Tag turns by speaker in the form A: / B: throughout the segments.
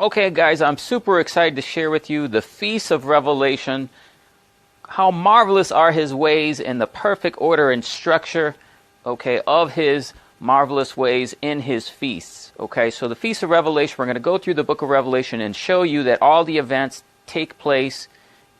A: Okay, guys, I'm super excited to share with you the Feast of Revelation. How marvelous are his ways and the perfect order and structure, okay, of his marvelous ways in his feasts. Okay, so the Feast of Revelation, we're going to go through the book of Revelation and show you that all the events take place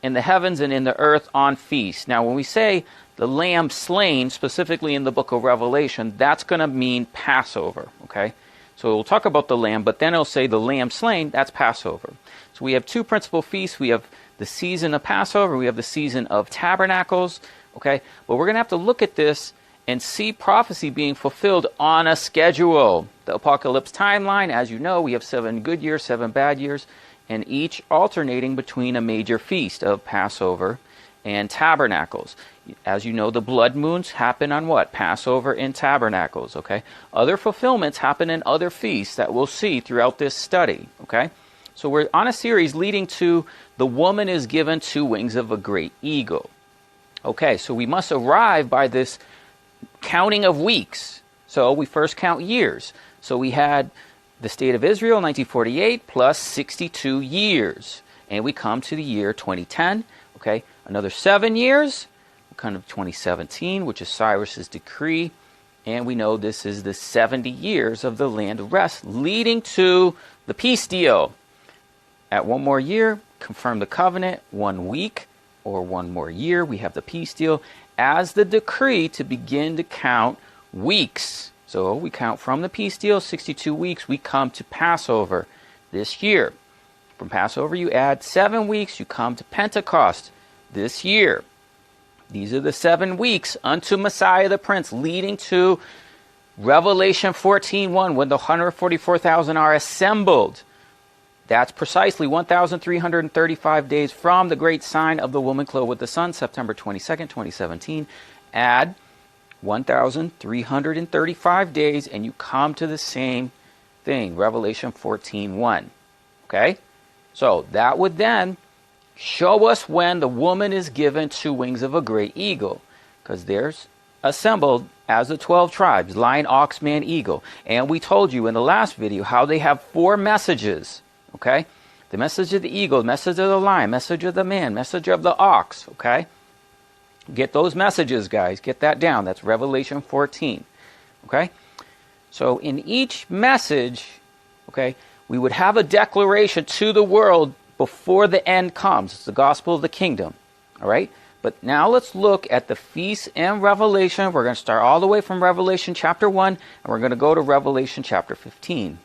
A: in the heavens and in the earth on feasts. Now, when we say the lamb slain, specifically in the book of Revelation, that's going to mean Passover, okay? So we'll talk about the lamb, but then it'll say the lamb slain, that's Passover. So we have two principal feasts. We have the season of Passover, we have the season of Tabernacles, okay? But we're going to have to look at this and see prophecy being fulfilled on a schedule. The apocalypse timeline, as you know, we have 7 good years, 7 bad years, and each alternating between a major feast of Passover and Tabernacles. As you know, the blood moons happen on what? Passover and Tabernacles, okay? Other fulfillments happen in other feasts that we'll see throughout this study, okay? So we're on a series leading to the woman is given 2 wings of a great eagle. Okay, so we must arrive by this counting of weeks. So we first count years. So we had the state of Israel, 1948, plus 62 years. And we come to the year 2010, okay? Another 7 years, kind of 2017, which is Cyrus's decree. And we know this is the 70 years of the land of rest, leading to the peace deal. At 1 more year, confirm the covenant, 1 week, or 1 more year, we have the peace deal as the decree to begin to count weeks. So we count from the peace deal, 62 weeks, we come to Passover this year. From Passover, you add 7 weeks, you come to Pentecost this year. These are the 7 weeks unto Messiah the Prince, leading to Revelation 14:1, when the 144,000 are assembled. That's precisely 1,335 days from the great sign of the woman clothed with the sun, September 22nd, 2017. Add 1,335 days, and you come to the same thing, Revelation 14:1. Okay? So that would then show us when the woman is given 2 wings of a great eagle, because there's assembled as the 12 tribes, lion, ox, man, eagle. And we told you in the last video how they have 4 messages, okay? The message of the eagle, message of the lion, message of the man, message of the ox, okay? Get those messages, guys. Get that down. That's Revelation 14, okay? So in each message, okay, we would have a declaration to the world before the end comes. It's the gospel of the kingdom. All right? But now let's look at the feast and Revelation. We're going to start all the way from Revelation chapter 1, and we're going to go to Revelation chapter 15.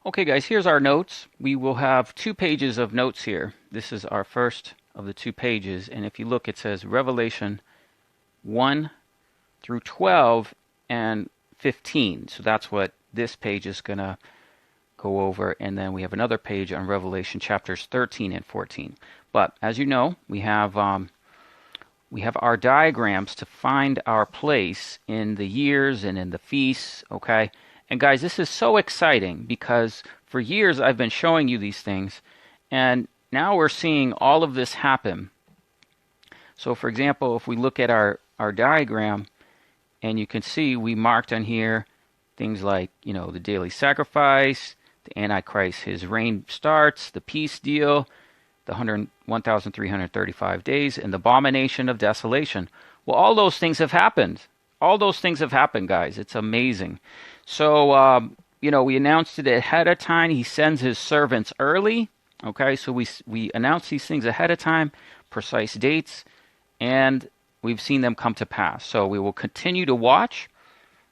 A: Okay, guys, here's our notes. We will have 2 pages of notes here. This is our first of the 2 pages. And if you look, it says Revelation 1 through 12 and 15. So that's what this page is going to go over, and then we have another page on Revelation chapters 13 and 14. But as you know, we have our diagrams to find our place in the years and in the feasts, okay? And guys, this is so exciting because for years I've been showing you these things, and now we're seeing all of this happen. So for example, if we look at our diagram, and you can see we marked on here things like, you know, the daily sacrifice, the Antichrist, his reign starts, the peace deal, the 1,335 days, and the abomination of desolation. Well, all those things have happened. All those things have happened, guys. It's amazing. So, you know, we announced it ahead of time. He sends his servants early. Okay, so we announce these things ahead of time, precise dates, and we've seen them come to pass. So we will continue to watch.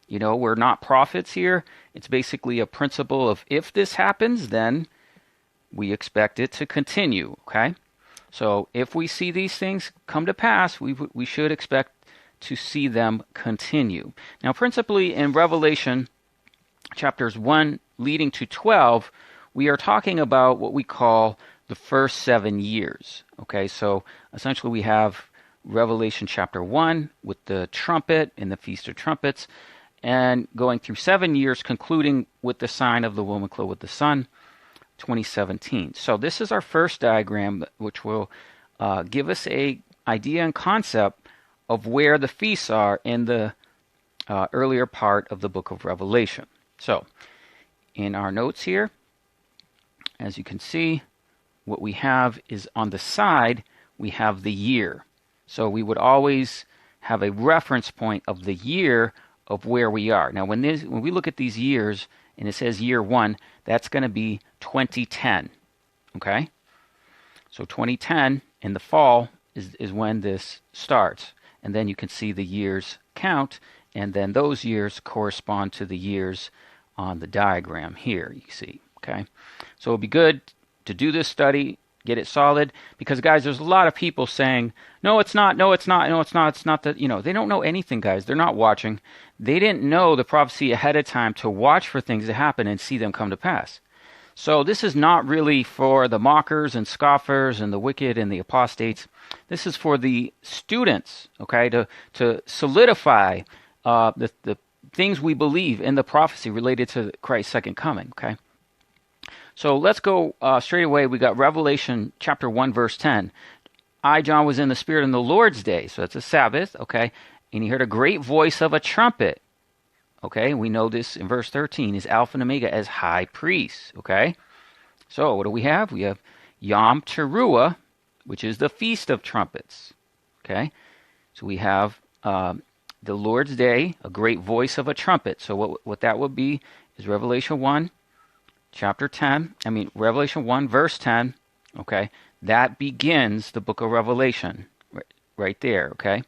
A: You know, we're not prophets here. It's basically a principle of if this happens, then we expect it to continue, okay? So if we see these things come to pass, we should expect to see them continue. Now, principally in Revelation chapters 1 leading to 12, we are talking about what we call the first 7 years, okay? So essentially we have Revelation chapter 1 with the trumpet and the Feast of Trumpets, and going through 7 years, concluding with the sign of the woman clothed with the sun, 2017. So this is our first diagram, which will give us a idea and concept of where the feasts are in the earlier part of the book of Revelation. So in our notes here, as you can see, what we have is on the side, we have the year. So we would always have a reference point of the year of where we are. Now, when we look at these years, and it says year 1, that's going to be 2010. Okay? So 2010 in the fall is when this starts. And then you can see the years count, and then those years correspond to the years on the diagram here, you see. Okay? So it'll be good to do this study, get it solid, because guys, there's a lot of people saying, no, it's not, no, it's not, no, it's not that, they don't know anything, guys. They're not watching. They didn't know the prophecy ahead of time to watch for things to happen and see them come to pass. So this is not really for the mockers and scoffers and the wicked and the apostates. This is for the students, okay, to solidify the things we believe in the prophecy related to Christ's second coming, okay? So let's go straight away. We got Revelation chapter 1, verse 10. I, John, was in the Spirit on the Lord's day. So that's a Sabbath, okay? And he heard a great voice of a trumpet. Okay, we know this in verse 13 is Alpha and Omega as high priest. Okay, so what do we have? We have Yom Teruah, which is the Feast of Trumpets. Okay, so we have the Lord's Day, a great voice of a trumpet. So what that would be is Revelation 1, Revelation 1, verse 10. Okay, that begins the book of Revelation right there. Okay,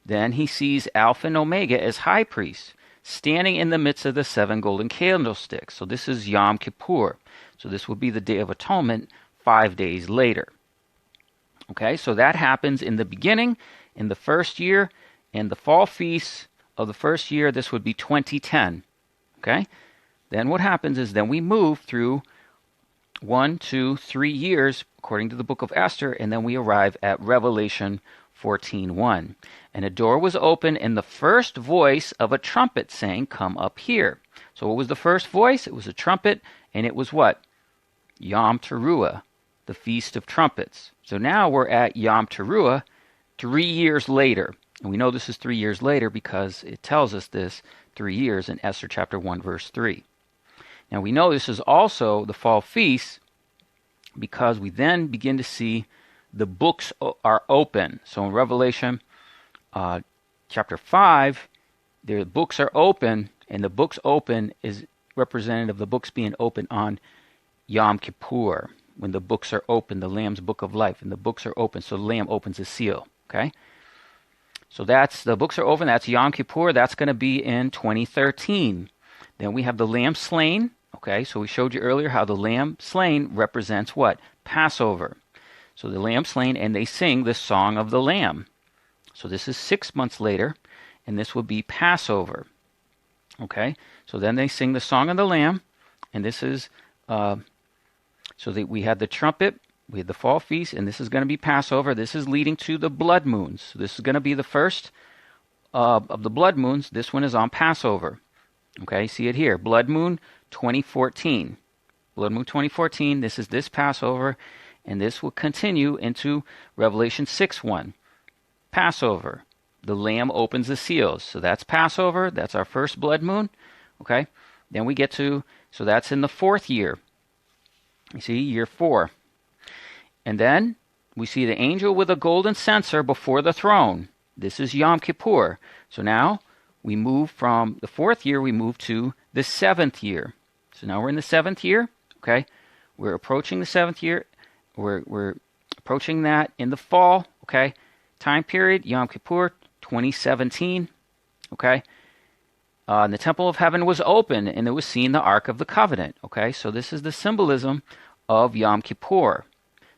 A: then he sees Alpha and Omega as high priest, standing in the midst of the 7 golden candlesticks. So this is Yom Kippur. So this will be the Day of Atonement 5 days later. Okay, so that happens in the beginning, in the first year, and the fall feast of the first year, this would be 2010. Okay, then what happens is then we move through 1, 2, 3 years, according to the book of Esther, and then we arrive at Revelation 14:1. And a door was opened, and the first voice of a trumpet saying, "Come up here." So what was the first voice? It was a trumpet, and it was what? Yom Teruah, the Feast of Trumpets. So now we're at Yom Teruah 3 years later. And we know this is 3 years later because it tells us this 3 years in Esther chapter 1, verse 3. Now we know this is also the fall feast because we then begin to see the books are open. So in Revelation chapter 5, the books are open, and the books open is representative of the books being open on Yom Kippur. When the books are open, the Lamb's book of life, and the books are open, so the Lamb opens his seal. Okay? So the books are open, that's Yom Kippur, that's going to be in 2013. Then we have the Lamb slain. Okay, so we showed you earlier how the Lamb slain represents what? Passover. So the Lamb slain, and they sing the song of the Lamb. So this is 6 months later, and this will be Passover. Okay, so then they sing the song of the Lamb, and this is, so that we had the trumpet, we had the fall feast, and this is going to be Passover. This is leading to the blood moons. So this is going to be the first of the blood moons. This one is on Passover. Okay, see it here, blood moon 2014. Blood moon 2014, this is this Passover, and this will continue into Revelation 6:1. Passover. The Lamb opens the seals. So that's Passover. That's our first blood moon. Okay. Then we get to, so that's in the 4th year. You see, year 4. And then we see the angel with a golden censer before the throne. This is Yom Kippur. So now we move from the 4th year, we move to the 7th year. So now we're in the 7th year. Okay. We're approaching the 7th year. We're approaching that in the fall. Okay. Time period, Yom Kippur, 2017, okay? And the temple of heaven was open, and it was seen the Ark of the Covenant, okay? So this is the symbolism of Yom Kippur.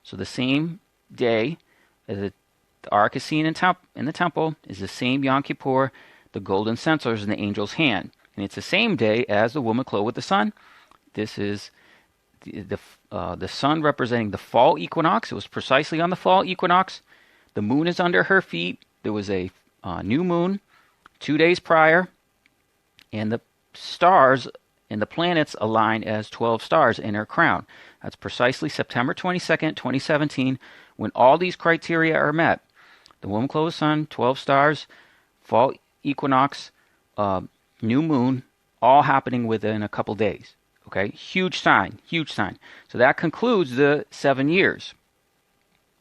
A: So the same day as the Ark is seen in the temple is the same Yom Kippur, the golden censer is in the angel's hand. And it's the same day as the woman clothed with the sun. This is the sun representing the fall equinox. It was precisely on the fall equinox. The moon is under her feet. There was a new moon 2 days prior, and the stars and the planets align as 12 stars in her crown. That's precisely September 22nd, 2017, when all these criteria are met. The woman clothed sun, 12 stars, fall equinox, new moon, all happening within a couple days. Okay, huge sign, huge sign. So that concludes the 7 years.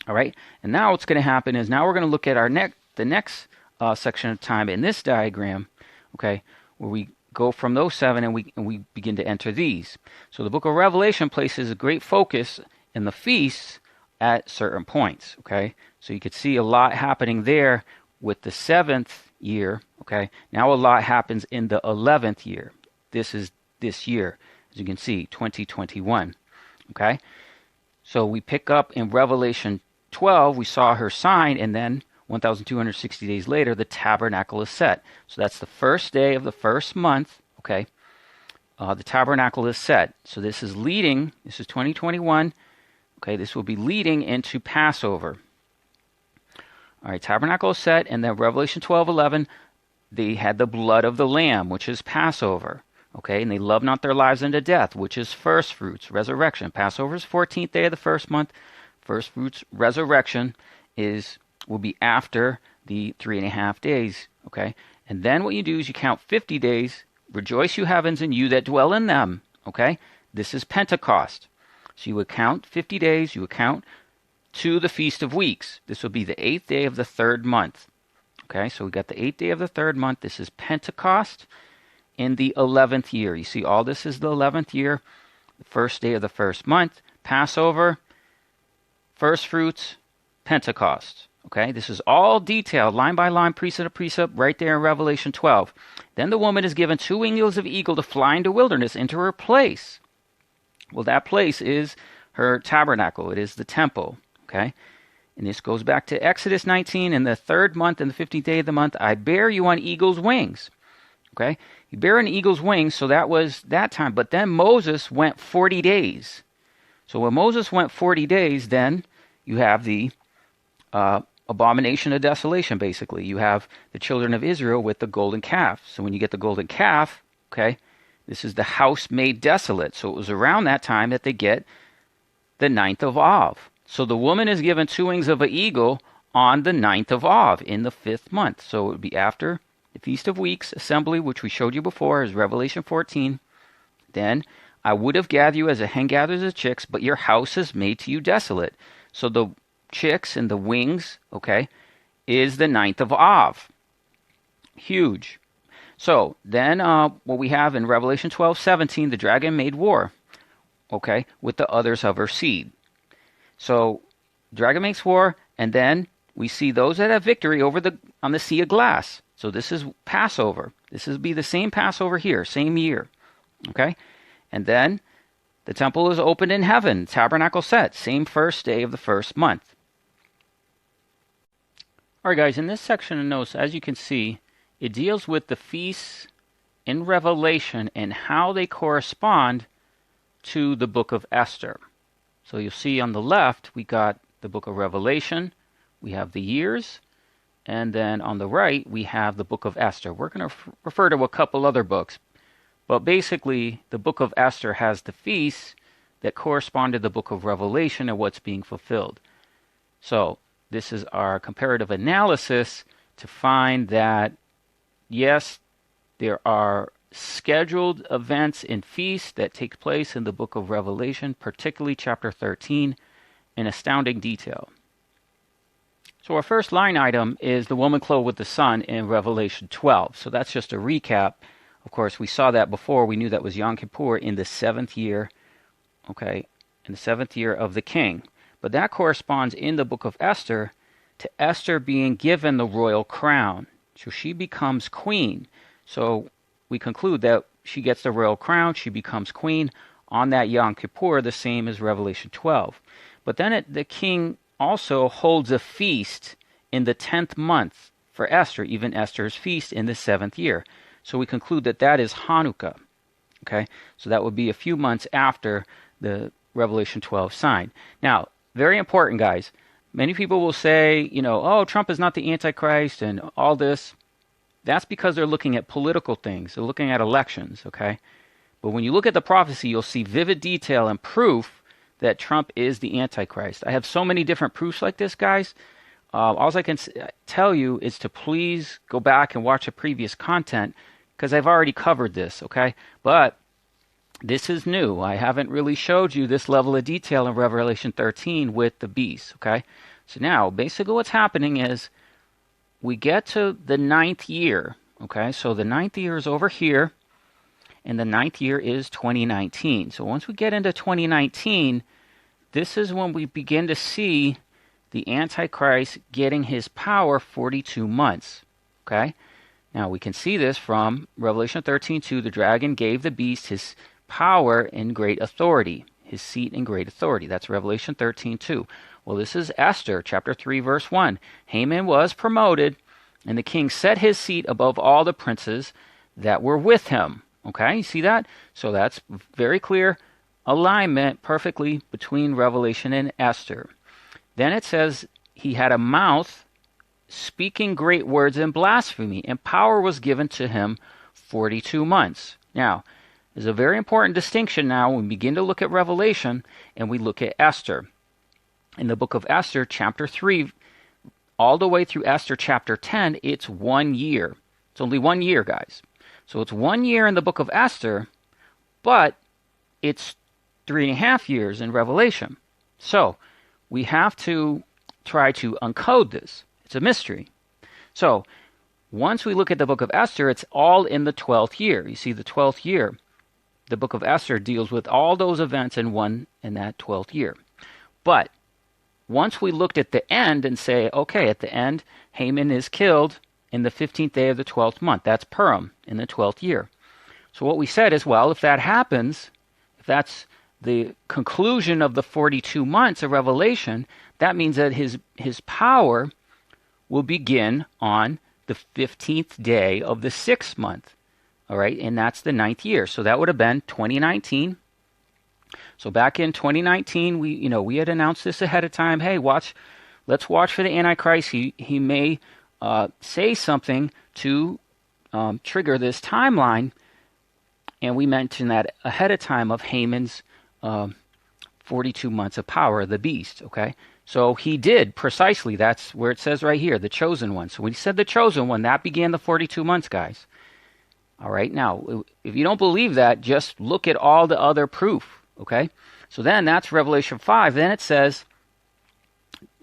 A: All right, and now what's going to happen is now we're going to look at the next section of time in this diagram, okay, where we go from those 7 and we begin to enter these. So the book of Revelation places a great focus in the feasts at certain points, okay? So you could see a lot happening there with the 7th year, okay? Now a lot happens in the 11th year. This is this year, as you can see, 2021, okay? So we pick up in Revelation 12, we saw her sign, and then 1,260 days later, the tabernacle is set. So that's the first day of the first month, okay? The tabernacle is set. So this is 2021, okay? This will be leading into Passover. All right, tabernacle is set, and then Revelation 12:11, they had the blood of the Lamb, which is Passover, okay? And they love not their lives unto death, which is first fruits, resurrection. Passover is 14th day of the first month. First fruits, resurrection will be after the 3.5 days, okay? And then what you do is you count 50 days. Rejoice, you heavens, and you that dwell in them, okay? This is Pentecost. So you would count 50 days. You would count to the Feast of Weeks. This will be the 8th day of the 3rd month, okay? So we got the 8th day of the 3rd month. This is Pentecost in the 11th year. You see, all this is the 11th year, the first day of the first month, Passover, first fruits, Pentecost. Okay, this is all detailed, line by line, precept to precept, right there in Revelation 12. Then the woman is given 2 wings of eagle to fly into wilderness, into her place. Well, that place is her tabernacle. It is the temple. Okay, and this goes back to Exodus 19. In the 3rd month and the 15th day of the month, I bear you on eagle's wings. Okay, you bear an eagle's wings, so that was that time. But then Moses went 40 days. So when Moses went 40 days, then you have the abomination of desolation, basically. You have the children of Israel with the golden calf. So when you get the golden calf, okay, this is the house made desolate. So it was around that time that they get the 9th of Av. So the woman is given 2 wings of an eagle on the 9th of Av in the 5th month. So it would be after the Feast of Weeks assembly, which we showed you before, is Revelation 14. Then I would have gathered you as a hen gathers the chicks, but your house is made to you desolate. So the chicks and the wings, okay, is the 9th of Av. Huge. So then what we have in Revelation 12:17, the dragon made war, okay, with the others of her seed. So dragon makes war, and then we see those that have victory on the sea of glass. So this is Passover. This will be the same Passover here, same year, okay? And then the temple is opened in heaven, tabernacle set, same first day of the first month. All right, guys, in this section of notes, as you can see, it deals with the feasts in Revelation and how they correspond to the book of Esther. So you'll see on the left, we got the book of Revelation, we have the years, and then on the right, we have the book of Esther. We're going to refer to a couple other books, but basically, the book of Esther has the feasts that correspond to the book of Revelation and what's being fulfilled. So this is our comparative analysis to find that, yes, there are scheduled events and feasts that take place in the book of Revelation, particularly chapter 13, in astounding detail. So our first line item is the woman clothed with the sun in Revelation 12. So that's just a recap. Of course, we saw that before. We knew that was Yom Kippur in the 7th year, okay, in the 7th year of the king. But that corresponds in the book of Esther to Esther being given the royal crown. So she becomes queen. So we conclude that she gets the royal crown, she becomes queen on that Yom Kippur, the same as Revelation 12. But then the king also holds a feast in the 10th month for Esther, even Esther's feast in the 7th year. So we conclude that that is Hanukkah. Okay, so that would be a few months after the Revelation 12 sign. Now, very important, guys. Many people will say, oh, Trump is not the Antichrist and all this. That's because they're looking at political things. They're looking at elections, okay? But when you look at the prophecy, you'll see vivid detail and proof that Trump is the Antichrist. I have so many different proofs like this, guys. All I can tell you is to please go back and watch the previous content because I've already covered this, okay? But This is new. I haven't really showed you this level of detail in Revelation 13 with the beast, okay? So now, basically what's happening is we get to the 9th year, okay? So the 9th year is over here, and the 9th year is 2019. So once we get into 2019, this is when we begin to see the Antichrist getting his power 42 months, okay? Now we can see this from Revelation 13:2. The dragon gave the beast his power and great authority, his seat and great authority. That's Revelation 13:2. Well, this is Esther, chapter 3, verse 1. Haman was promoted, and the king set his seat above all the princes that were with him. Okay, you see that? So that's very clear alignment perfectly between Revelation and Esther. Then it says he had a mouth speaking great words and blasphemy, and power was given to him 42 months. Now, there's a very important distinction now when we begin to look at Revelation and we look at Esther. In the book of Esther, chapter 3, all the way through Esther chapter 10, it's 1 year. It's only 1 year, guys. So it's 1 year in the book of Esther, but it's 3.5 years in Revelation. So we have to try to uncode this. It's a mystery. So once we look at the book of Esther, it's all in the 12th year. You see, the 12th year, the book of Esther deals with all those events in that 12th year. But once we looked at the end and say, okay, at the end, Haman is killed in the 15th day of the 12th month. That's Purim in the 12th year. So what we said is, well, if that happens, if that's the conclusion of the 42 months of Revelation, that means that his power will begin on the 15th day of the 6th month. All right, and that's the 9th year. So that would have been 2019. So back in 2019, we had announced this ahead of time. Hey, let's watch for the Antichrist. He may say something to trigger this timeline. And we mentioned that ahead of time of Haman's 42 months of power, the beast, okay? So he did precisely. That's where it says right here, the chosen one. So when he said the chosen one, that began the 42 months, guys. All right, now, if you don't believe that, just look at all the other proof, okay? So then that's Revelation 5. Then it says,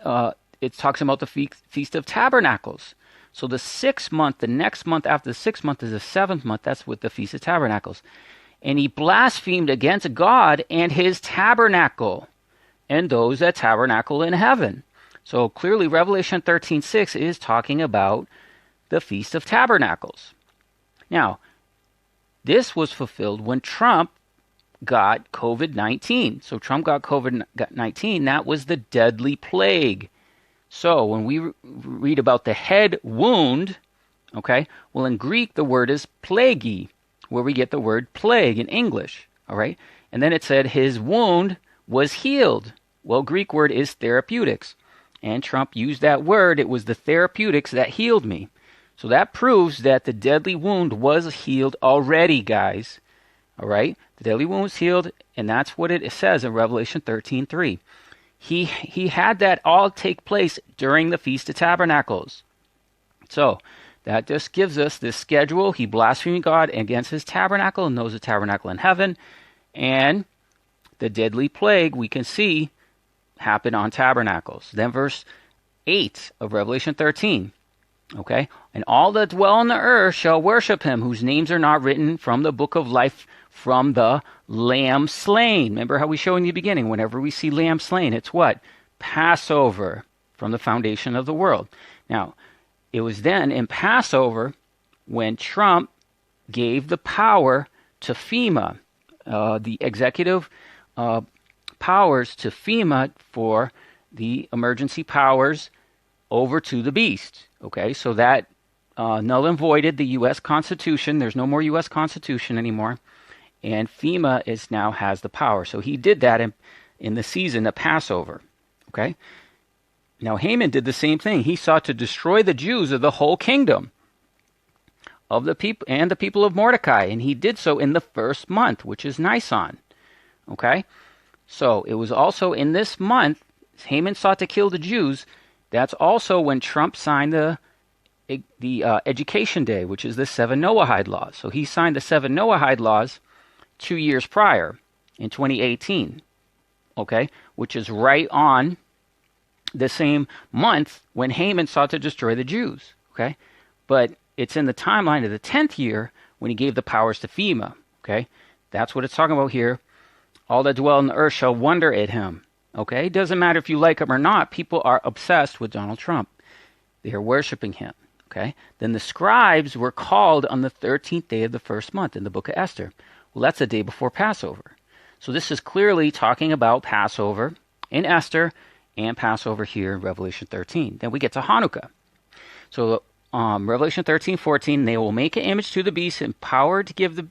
A: it talks about the Feast of Tabernacles. So the 6th month, the next month after the 6th month is the 7th month. That's with the Feast of Tabernacles. And he blasphemed against God and his tabernacle and those that tabernacle in heaven. So clearly Revelation 13:6 is talking about the Feast of Tabernacles. Now, this was fulfilled when Trump got COVID-19. So Trump got COVID-19. That was the deadly plague. So when we read about the head wound, okay, well, in Greek, the word is plague, where we get the word plague in English, all right? And then it said his wound was healed. Well, Greek word is therapeutics. And Trump used that word. It was the therapeutics that healed me. So that proves that the deadly wound was healed already, guys. All right? The deadly wound was healed, and that's what it says in Revelation 13:3. He had that all take place during the Feast of Tabernacles. So that just gives us this schedule. He blasphemed God against his tabernacle and those that tabernacle in heaven. And the deadly plague, we can see, happened on tabernacles. Then verse 8 of Revelation 13. Okay? And all that dwell on the earth shall worship him, whose names are not written from the book of life from the Lamb slain. Remember how we show in the beginning, whenever we see Lamb slain, it's what? Passover from the foundation of the world. Now, it was then in Passover when Trump gave the power to FEMA, the executive powers to FEMA for the emergency powers over to the beast. Okay, so that null and voided the U.S. Constitution. There's no more U.S. Constitution anymore. And FEMA now has the power. So he did that in the season of Passover. Okay? Now Haman did the same thing. He sought to destroy the Jews of the whole kingdom of the people and the people of Mordecai. And he did so in the first month, which is Nisan. Okay? So it was also in this month, Haman sought to kill the Jews. That's also when Trump signed the Education Day, which is the 7 Noahide laws. So he signed the 7 Noahide laws 2 years prior in 2018, okay, which is right on the same month when Haman sought to destroy the Jews, okay? But it's in the timeline of the 10th year when he gave the powers to FEMA, okay? That's what it's talking about here. All that dwell on the earth shall wonder at him, okay? It doesn't matter if you like him or not. People are obsessed with Donald Trump. They are worshiping him, okay? Then the scribes were called on the 13th day of the first month in the book of Esther. Well, that's the day before Passover. So this is clearly talking about Passover in Esther and Passover here in Revelation 13. Then we get to Hanukkah. So Revelation 13:14, they will make an image to the beast, empowered to give the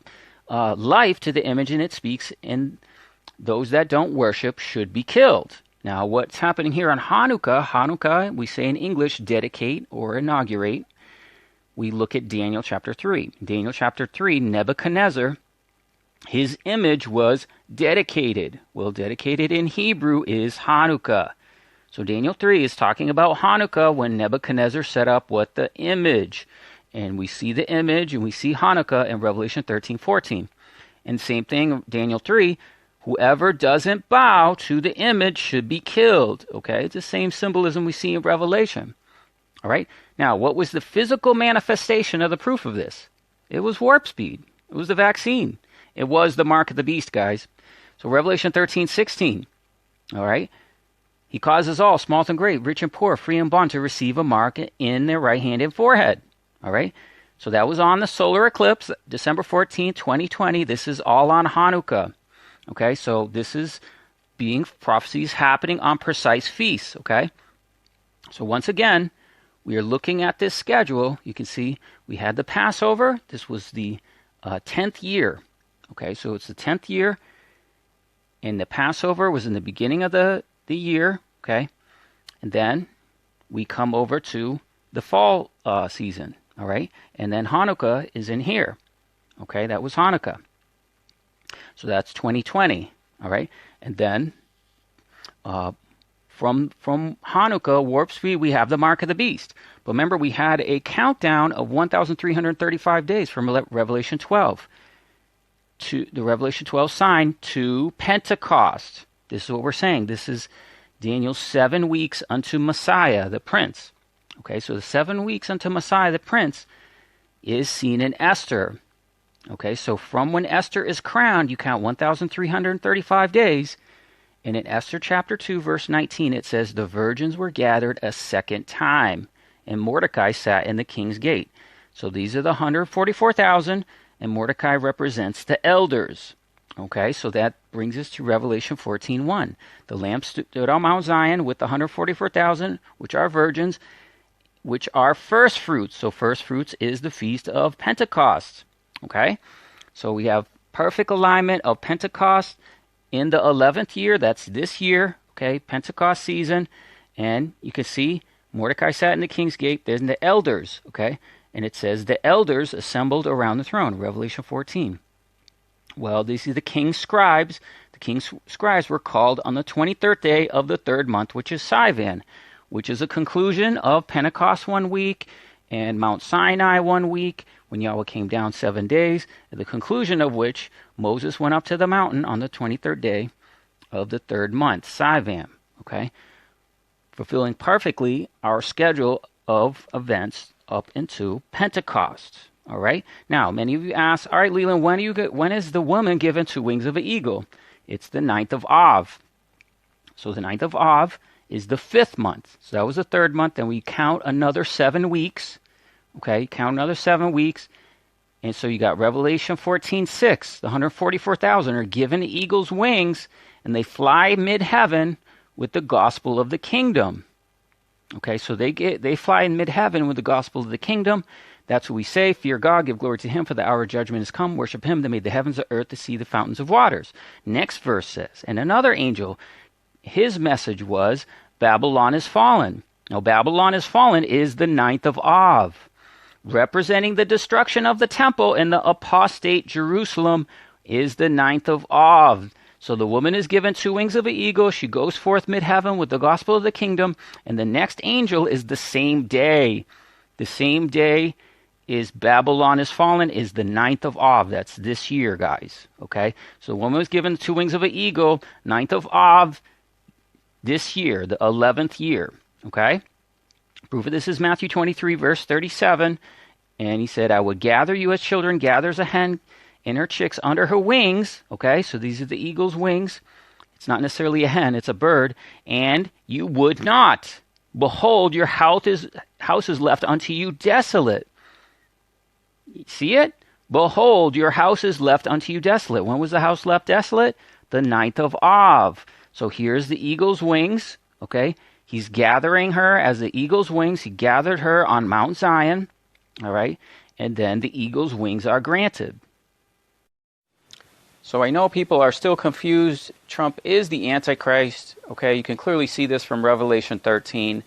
A: life to the image, and it speaks, and those that don't worship should be killed. Now, what's happening here on Hanukkah, we say in English, dedicate or inaugurate. We look at Daniel chapter 3. Daniel chapter 3, Nebuchadnezzar, his image was dedicated. Well, dedicated in Hebrew is Hanukkah. So Daniel 3 is talking about Hanukkah when Nebuchadnezzar set up what? The image. And we see the image and we see Hanukkah in Revelation 13:14. And same thing, Daniel 3, whoever doesn't bow to the image should be killed. Okay, it's the same symbolism we see in Revelation. All right, now what was the physical manifestation of the proof of this? It was warp speed. It was the vaccine. It was the mark of the beast, guys. So Revelation 13:16. All right. He causes all, small and great, rich and poor, free and bond, to receive a mark in their right hand and forehead. All right. So that was on the solar eclipse, December 14, 2020. This is all on Hanukkah. Okay. So this is being prophecies happening on precise feasts. Okay. So once again, we are looking at this schedule. You can see we had the Passover. This was the 10th year. Okay. So it's the 10th year. And the Passover was in the beginning of the year, okay? And then we come over to the fall season, all right? And then Hanukkah is in here, okay? That was Hanukkah. So that's 2020, all right? And then from Hanukkah, warp speed, we have the mark of the beast. But remember, we had a countdown of 1,335 days from Revelation 12 to the Revelation 12 sign to Pentecost. This is what we're saying. This is Daniel's 7 weeks unto Messiah, the Prince. Okay, so the 7 weeks unto Messiah, the Prince, is seen in Esther. Okay, so from when Esther is crowned, you count 1,335 days. And in Esther chapter 2, verse 19, it says, the virgins were gathered a second time, and Mordecai sat in the king's gate. So these are the 144,000, and Mordecai represents the elders. Okay, so that brings us to Revelation 14:1. The Lamb stood on Mount Zion with the 144,000, which are virgins, which are first fruits. So first fruits is the feast of Pentecost. Okay, so we have perfect alignment of Pentecost in the 11th year. That's this year. Okay, Pentecost season. And you can see Mordecai sat in the king's gate. There's the elders. Okay, and it says the elders assembled around the throne. Revelation 14. Well, these are the king's scribes. The king's scribes were called on the 23rd day of the third month, which is Sivan, which is a conclusion of Pentecost 1 week and Mount Sinai 1 week, when Yahweh came down 7 days, at the conclusion of which Moses went up to the mountain on the 23rd day of the third month, Sivan, okay? Fulfilling perfectly our schedule of events up into Pentecost. All right. Now, many of you ask, all right, Leeland, when is the woman given 2 wings of an eagle? It's the 9th of Av. So the 9th of Av is the 5th month. So that was the 3rd month. Then we count another 7 weeks. Okay. Count another 7 weeks. And so you got Revelation 14:6. The 144,000 are given the eagle's wings, and they fly mid-heaven with the gospel of the kingdom. Okay. So they fly in mid-heaven with the gospel of the kingdom. That's what we say. Fear God, give glory to him, for the hour of judgment has come. Worship him that made the heavens, the earth, the sea, the fountains of waters. Next verse says, and another angel, his message was, Babylon is fallen. Now, Babylon is fallen is the 9th of Av, representing the destruction of the temple, and the apostate Jerusalem is the 9th of Av. So the woman is given 2 wings of an eagle. She goes forth mid-heaven with the gospel of the kingdom, and the next angel is the same day. The same day is Babylon is fallen is the 9th of Av. That's this year, guys. Okay? So the woman was given 2 wings of an eagle, 9th of Av, this year, the 11th year. Okay? Proof of this is Matthew 23, verse 37. And he said, I will gather you as children, gathers a hen and her chicks under her wings. Okay? So these are the eagle's wings. It's not necessarily a hen, it's a bird. And you would not. Behold, your house is left unto you desolate. See it? Behold, your house is left unto you desolate. When was the house left desolate? The 9th of Av. So here's the eagle's wings. Okay? He's gathering her as the eagle's wings. He gathered her on Mount Zion. All right? And then the eagle's wings are granted. So I know people are still confused. Trump is the Antichrist. Okay? You can clearly see this from Revelation 13.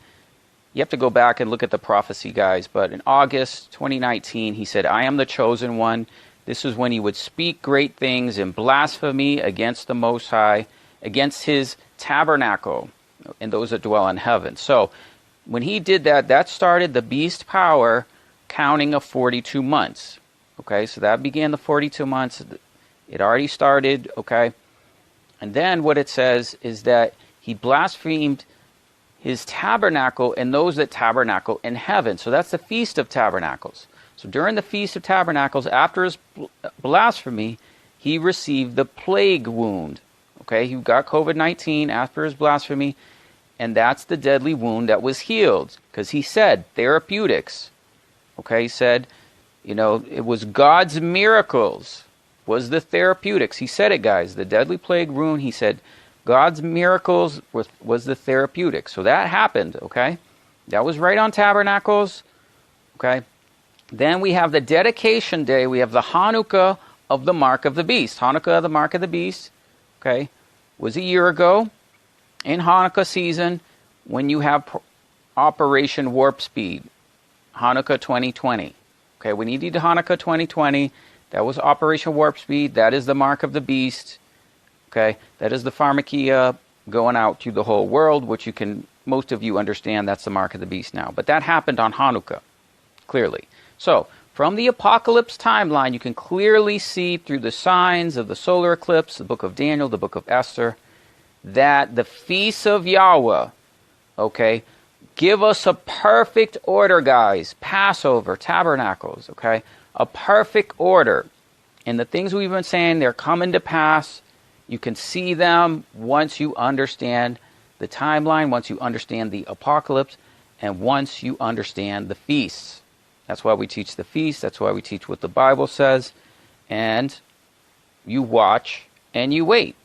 A: You have to go back and look at the prophecy, guys. But in August 2019, he said, I am the chosen one. This is when he would speak great things in blasphemy against the Most High, against his tabernacle and those that dwell in heaven. So when he did that, that started the beast power counting of 42 months. Okay, so that began the 42 months. It already started, okay? And then what it says is that he blasphemed his tabernacle and those that tabernacle in heaven. So that's the Feast of Tabernacles. So during the Feast of Tabernacles, after his blasphemy, he received the plague wound. Okay, he got COVID-19 after his blasphemy, and that's the deadly wound that was healed. Because he said, therapeutics. Okay, he said, you know, it was God's miracles was the therapeutics. He said it, guys. The deadly plague wound, he said, God's miracles was the therapeutic. So that happened, okay? That was right on Tabernacles, okay? Then we have the dedication day. We have the Hanukkah of the Mark of the Beast. Hanukkah of the Mark of the Beast, okay, was a year ago in Hanukkah season when you have Operation Warp Speed, Hanukkah 2020. Okay, when you did Hanukkah 2020, that was Operation Warp Speed. That is the Mark of the Beast. Okay, that is the pharmakia going out to the whole world, which most of you understand that's the mark of the beast now. But that happened on Hanukkah, clearly. So, from the apocalypse timeline, you can clearly see through the signs of the solar eclipse, the book of Daniel, the book of Esther, that the feasts of Yahweh, okay, give us a perfect order, guys. Passover, tabernacles, okay, a perfect order. And the things we've been saying, they're coming to pass. You can see them once you understand the timeline, once you understand the apocalypse, and once you understand the feasts. That's why we teach the feasts. That's why we teach what the Bible says. And you watch and you wait.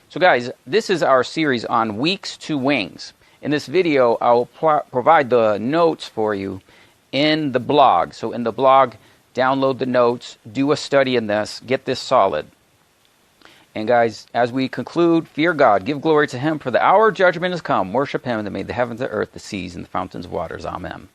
A: So guys, this is our series on weeks to wings. In this video, I will provide the notes for you in the blog. So in the blog, download the notes, do a study in this, get this solid. And guys, as we conclude, fear God, give glory to him, for the hour of judgment has come. Worship him that made the heavens, the earth, the seas, and the fountains of waters. Amen.